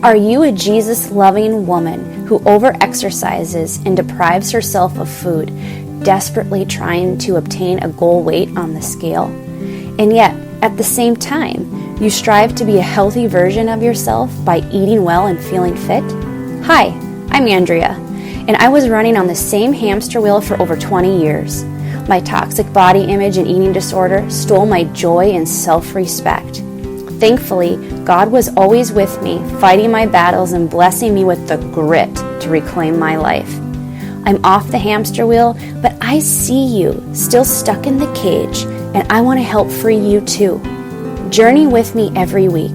Are you a Jesus-loving woman who overexercises and deprives herself of food, desperately trying to obtain a goal weight on the scale? And yet, at the same time, you strive to be a healthy version of yourself by eating well and feeling fit? Hi, I'm Andrea, and I was running on the same hamster wheel for over 20 years. My toxic body image and eating disorder stole my joy and self-respect. Thankfully, God was always with me, fighting my battles and blessing me with the grit to reclaim my life. I'm off the hamster wheel, but I see you still stuck in the cage, and I want to help free you too. Journey with me every week.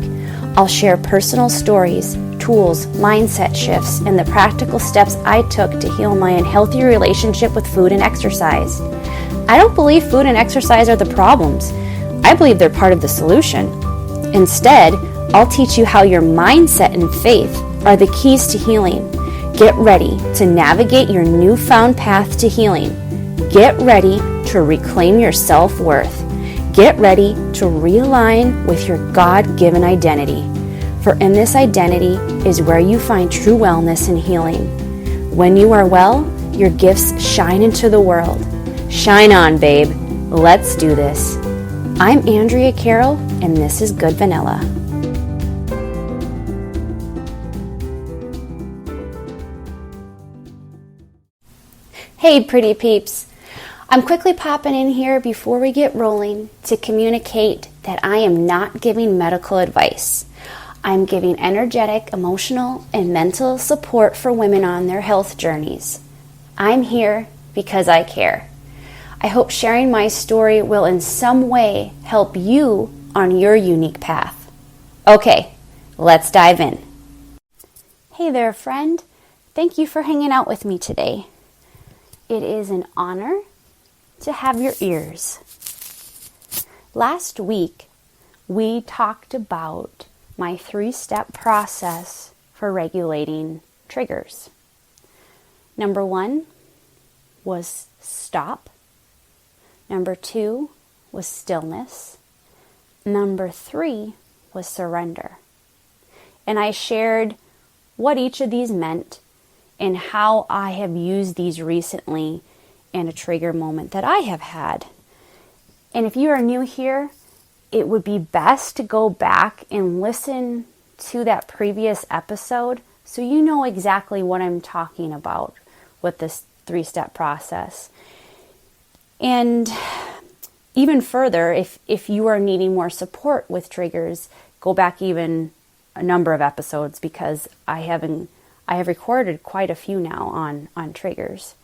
I'll share personal stories, tools, mindset shifts, and the practical steps I took to heal my unhealthy relationship with food and exercise. I don't believe food and exercise are the problems. I believe they're part of the solution. Instead, I'll teach you how your mindset and faith are the keys to healing. Get ready to navigate your newfound path to healing. Get ready to reclaim your self-worth. Get ready to realign with your God-given identity. For in this identity is where you find true wellness and healing. When you are well, your gifts shine into the world. Shine on, babe. Let's do this. I'm Andrea Carroll, and this is Good Vanilla. Hey, pretty peeps. I'm quickly popping in here before we get rolling to communicate that I am not giving medical advice. I'm giving energetic, emotional, and mental support for women on their health journeys. I'm here because I care. I hope sharing my story will in some way help you on your unique path. Okay, let's dive in. Hey there, friend. Thank you for hanging out with me today. It is an honor to have your ears. Last week, we talked about my 3-step process for regulating triggers. Number 1 was stop. Number 2 was stillness. Number 3 was surrender. And I shared what each of these meant and how I have used these recently in a trigger moment that I have had. And if you are new here, it would be best to go back and listen to that previous episode so you know exactly what I'm talking about with this 3-step process. And even further, if you are needing more support with triggers, go back even a number of episodes because I have recorded quite a few now on triggers.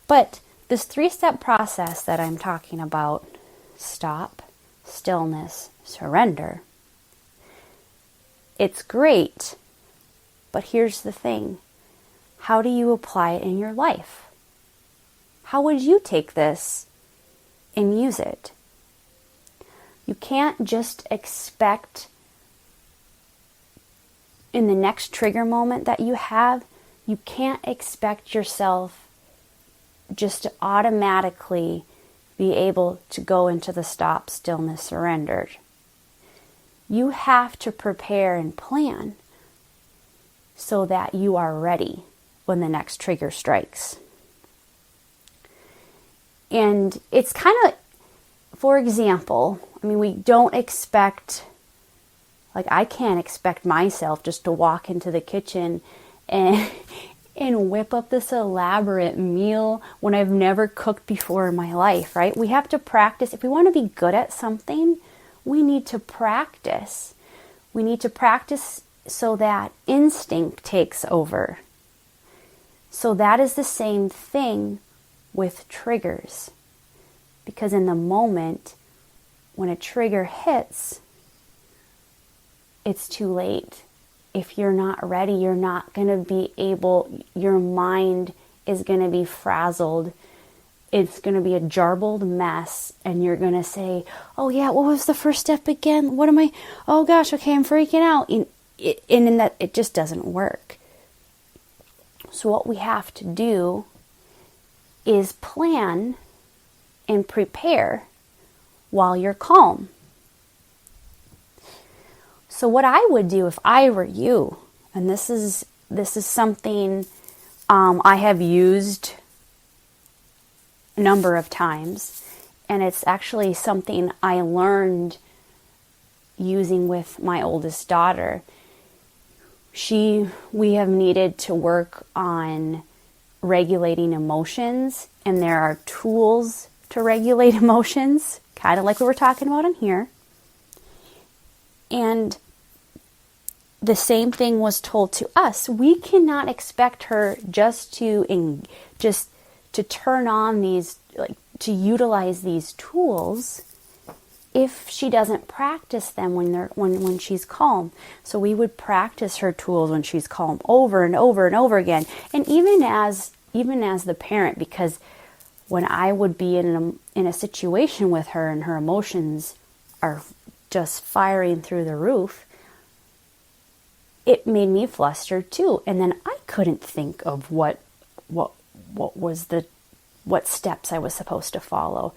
But this 3-step process that I'm talking about, stop, stillness, surrender, it's great, but here's the thing. How do you apply it in your life? How would you take this and use it? You can't just expect in the next trigger moment that you have, you can't expect yourself just to automatically be able to go into the stop, stillness, surrender. You have to prepare and plan so that you are ready when the next trigger strikes. And it's kind of, for example, we don't expect, I can't expect myself just to walk into the kitchen and whip up this elaborate meal when I've never cooked before in my life, right? We have to practice. If we want to be good at something, we need to practice. We need to practice so that instinct takes over. So that is the same thing with triggers. Because in the moment, when a trigger hits, it's too late. If you're not ready, you're not going to be able, your mind is going to be frazzled. It's going to be a jarbled mess. And you're going to say, oh yeah, what was the first step again? Oh gosh, okay, I'm freaking out. And in that, it just doesn't work. So what we have to do is plan and prepare while you're calm. So what I would do if I were you, and this is something I have used a number of times, and it's actually something I learned using with my oldest daughter. We have needed to work on regulating emotions, and there are tools to regulate emotions, kind of like we were talking about in here. And the same thing was told to us. We cannot expect her just to turn on these, like to utilize these tools if she doesn't practice them when she's calm. So we would practice her tools when she's calm over and over and over again. And even as the parent, because when I would be in a situation with her and her emotions are just firing through the roof, it made me flustered too. And then I couldn't think of what steps I was supposed to follow.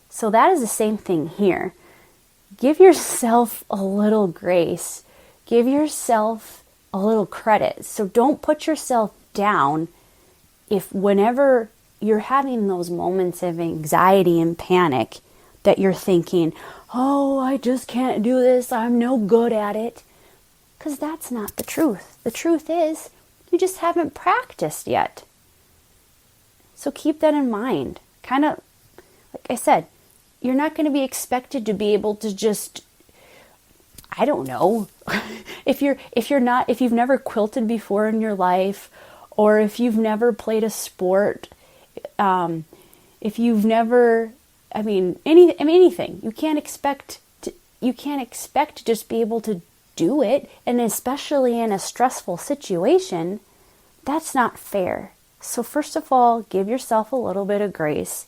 So that is the same thing here. Give yourself a little grace. Give yourself a little credit. So don't put yourself down if whenever you're having those moments of anxiety and panic that you're thinking, oh, I just can't do this. I'm no good at it. Because that's not the truth. The truth is you just haven't practiced yet. So keep that in mind. Kind of, like I said, you're not going to be expected to be able to just, I don't know, if you've never quilted before in your life, or if you've never played a sport, if you've never, anything, you can't expect to just be able to do it, and especially in a stressful situation, that's not fair. So first of all, give yourself a little bit of grace.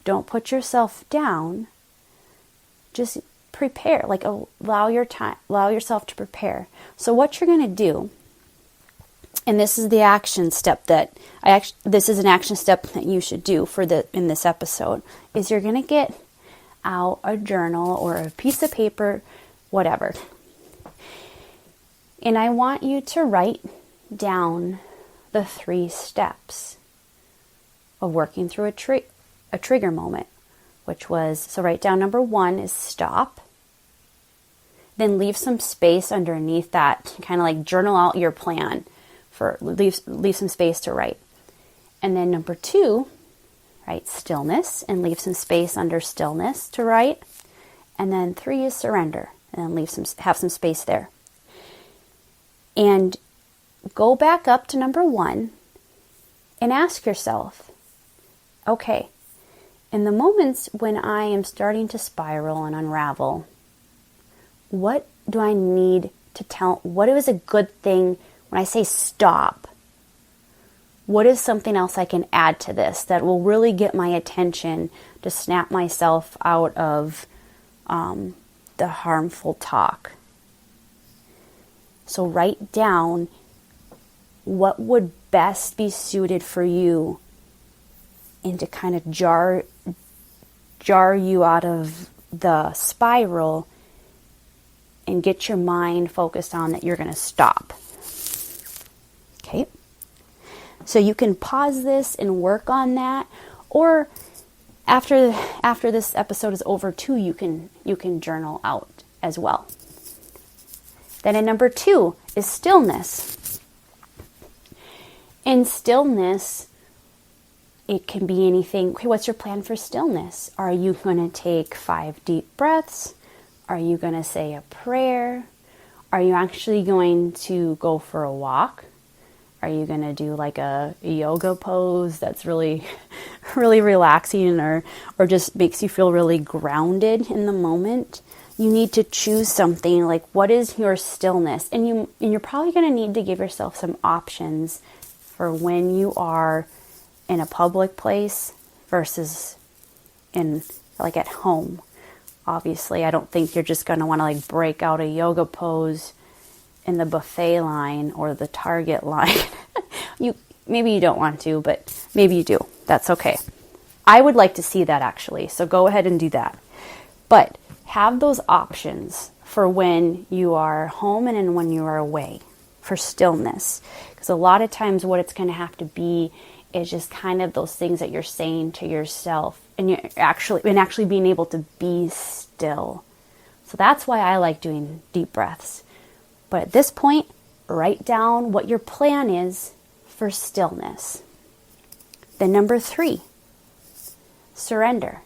Don't put yourself down. Just prepare, allow yourself to prepare. So what you're going to do, and this is the action step this is an action step that you should do in this episode, is you're going to get out a journal or a piece of paper, whatever. And I want you to write down the 3 steps of working through a trigger moment, which was, so write down number 1 is stop. Then leave some space underneath that, kind of like journal out your plan, leave some space to write. And then number 2, write stillness and leave some space under stillness to write. And then 3 is surrender, and then have some space there. And go back up to number 1 and ask yourself, okay, in the moments when I am starting to spiral and unravel, what do I need to tell? What is a good thing when I say stop? What is something else I can add to this that will really get my attention to snap myself out of the harmful talk? So write down what would best be suited for you, and to kind of jar you out of the spiral and get your mind focused on that you're going to stop. Okay? So you can pause this and work on that, or after this episode is over too, you can journal out as well. Then in number 2 is stillness. In stillness, it can be anything. Okay, what's your plan for stillness? Are you going to take 5 deep breaths? Are you going to say a prayer? Are you actually going to go for a walk? Are you going to do like a yoga pose that's really, really relaxing, or just makes you feel really grounded in the moment? You need to choose something, like what is your stillness? And you're probably going to need to give yourself some options for when you are in a public place versus in like at home. Obviously, I don't think you're just going to want to like break out a yoga pose in the buffet line or the Target line. Maybe you don't want to, but maybe you do. That's okay. I would like to see that actually. So go ahead and do that. But have those options for when you are home and when you are away, for stillness. Because a lot of times what it's going to have to be is just kind of those things that you're saying to yourself, and you're actually being able to be still. So that's why I like doing deep breaths. But at this point, write down what your plan is for stillness. Then number 3, surrender.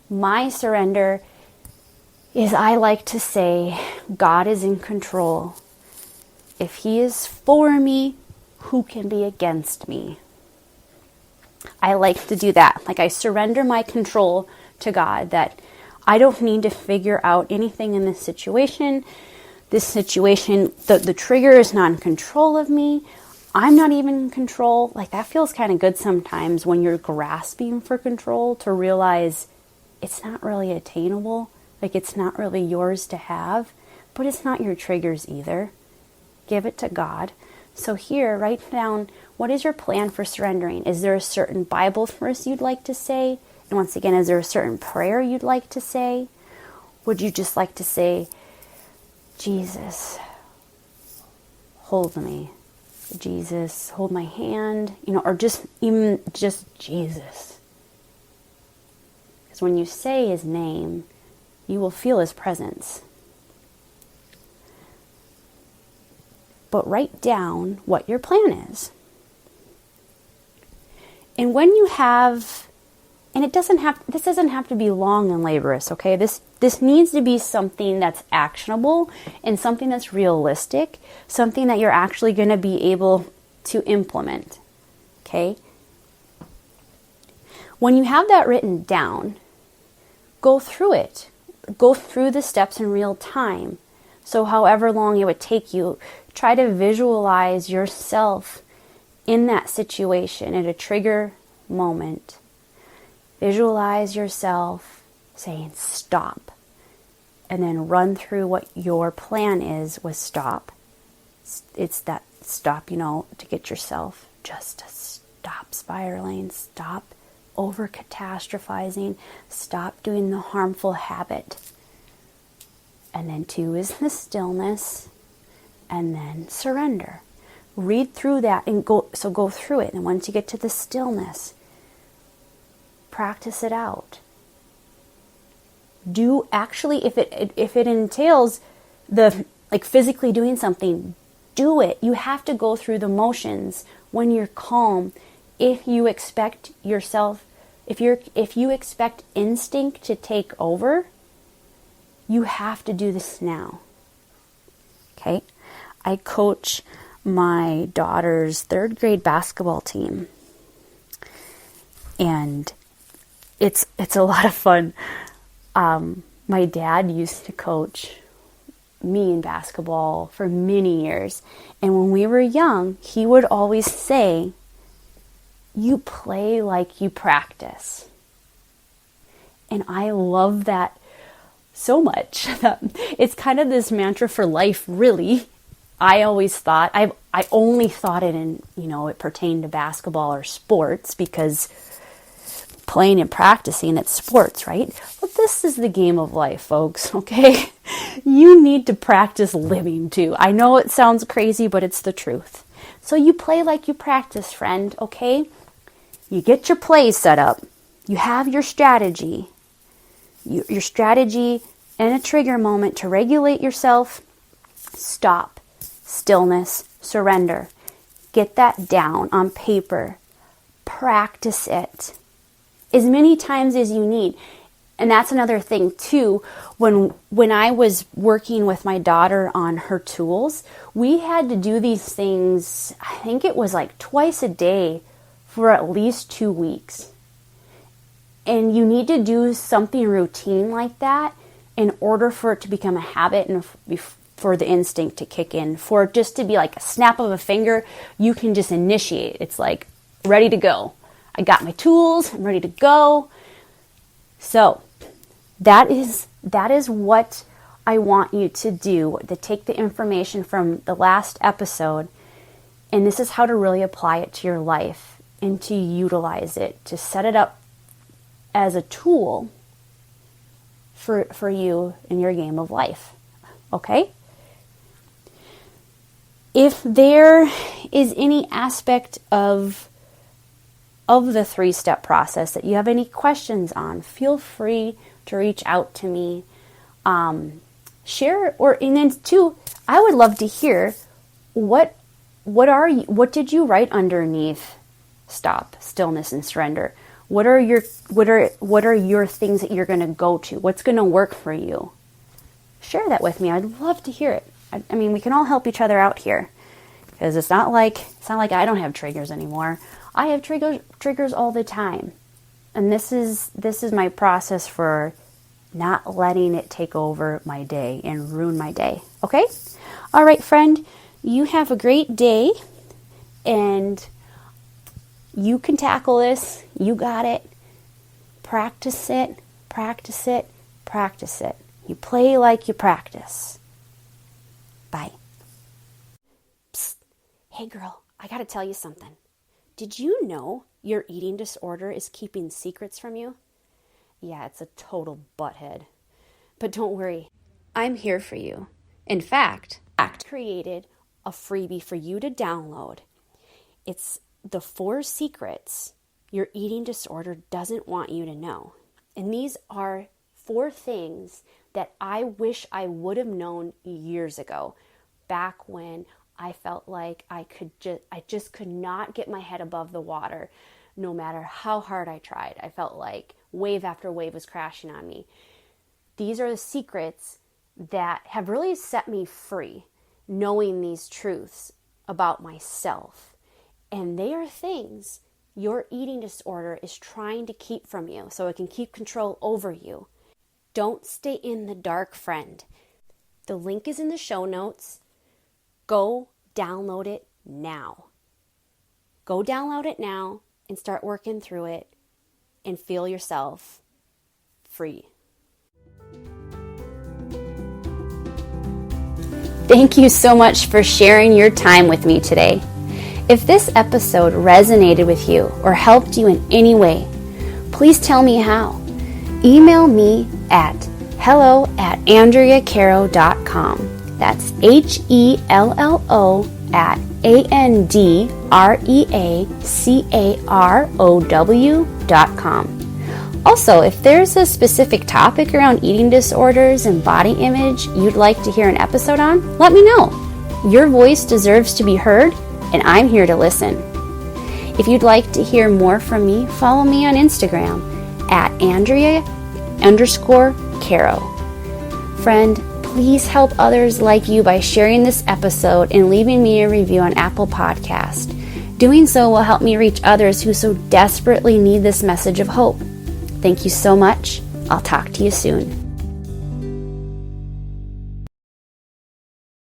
My surrender is, I like to say, God is in control. If He is for me, who can be against me? I like to do that. Like, I surrender my control to God, that I don't need to figure out anything in this situation. This situation, the trigger is not in control of me. I'm not even in control. Like, that feels kind of good sometimes when you're grasping for control, to realize it's not really attainable. Like, it's not really yours to have, but it's not your triggers either. Give it to God. So here, write down, what is your plan for surrendering? Is there a certain Bible verse you'd like to say? And once again, is there a certain prayer you'd like to say? Would you just like to say, Jesus, hold me. Jesus, hold my hand. Or just Jesus. Because when you say His name, you will feel His presence. But write down what your plan is. And when you have, and this doesn't have to be long and laborious, okay? This needs to be something that's actionable and something that's realistic, something that you're actually going to be able to implement, okay? When you have that written down, go through it. Go through the steps in real time. So however long it would take you, try to visualize yourself in that situation at a trigger moment. Visualize yourself saying stop, and then run through what your plan is with stop. It's that stop, to get yourself just to stop spiraling, stop over catastrophizing, stop doing the harmful habit. And then 2 is the stillness, and then surrender. Read through that and go through it. And once you get to the stillness, practice it out. If it entails physically doing something, do it. You have to go through the motions when you're calm. If you expect instinct to take over, you have to do this now. Okay? I coach my daughter's 3rd grade basketball team. And it's a lot of fun. My dad used to coach me in basketball for many years. And when we were young, he would always say, you play like you practice. And I love that so much. It's kind of this mantra for life, really. I always thought, I only thought it in, it pertained to basketball or sports, because playing and practicing, it's sports, right? But this is the game of life, folks, okay? You need to practice living too. I know it sounds crazy, but it's the truth. So you play like you practice, friend, okay? You get your plays set up. You have your strategy. Your strategy and a trigger moment to regulate yourself. Stop. Stillness. Surrender. Get that down on paper. Practice it as many times as you need. And that's another thing too. When I was working with my daughter on her tools, we had to do these things, I think it was like twice a day for at least 2 weeks. And you need to do something routine like that in order for it to become a habit and for the instinct to kick in. For it just to be like a snap of a finger, you can just initiate. It's like ready to go. I got my tools, I'm ready to go. So that is what I want you to do, to take the information from the last episode, and this is how to really apply it to your life and to utilize it, to set it up as a tool for you in your game of life. Okay? If there is any aspect of the 3-step process that you have any questions on, feel free to reach out to me. Share, and then too, I would love to hear what did you write underneath stop, stillness, and surrender? What are your things that you're going to go to? What's going to work for you? Share that with me. I'd love to hear it. I mean, we can all help each other out here, because it's not like I don't have triggers anymore. I have triggers all the time, and this is my process for not letting it take over my day and ruin my day. Okay? All right, friend. You have a great day, and you can tackle this. You got it. Practice it. Practice it. Practice it. You play like you practice. Bye. Psst. Hey girl, I gotta tell you something. Did you know your eating disorder is keeping secrets from you? Yeah, it's a total butthead. But don't worry, I'm here for you. In fact, I created a freebie for you to download. It's the 4 secrets your eating disorder doesn't want you to know. And these are 4 things that I wish I would have known years ago, back when I felt like I just could not get my head above the water, no matter how hard I tried. I felt like wave after wave was crashing on me. These are the secrets that have really set me free, knowing these truths about myself. And they are things your eating disorder is trying to keep from you so it can keep control over you. Don't stay in the dark, friend. The link is in the show notes. Go download it now. Go download it now and start working through it and feel yourself free. Thank you so much for sharing your time with me today. If this episode resonated with you or helped you in any way, please tell me how. Email me at hello@andreacaro.com. That's HELLO@ANDREACAROW.com. Also, if there's a specific topic around eating disorders and body image you'd like to hear an episode on, let me know. Your voice deserves to be heard, and I'm here to listen. If you'd like to hear more from me, follow me on Instagram at Andrea_Caro. Friend, please help others like you by sharing this episode and leaving me a review on Apple Podcast. Doing so will help me reach others who so desperately need this message of hope. Thank you so much. I'll talk to you soon.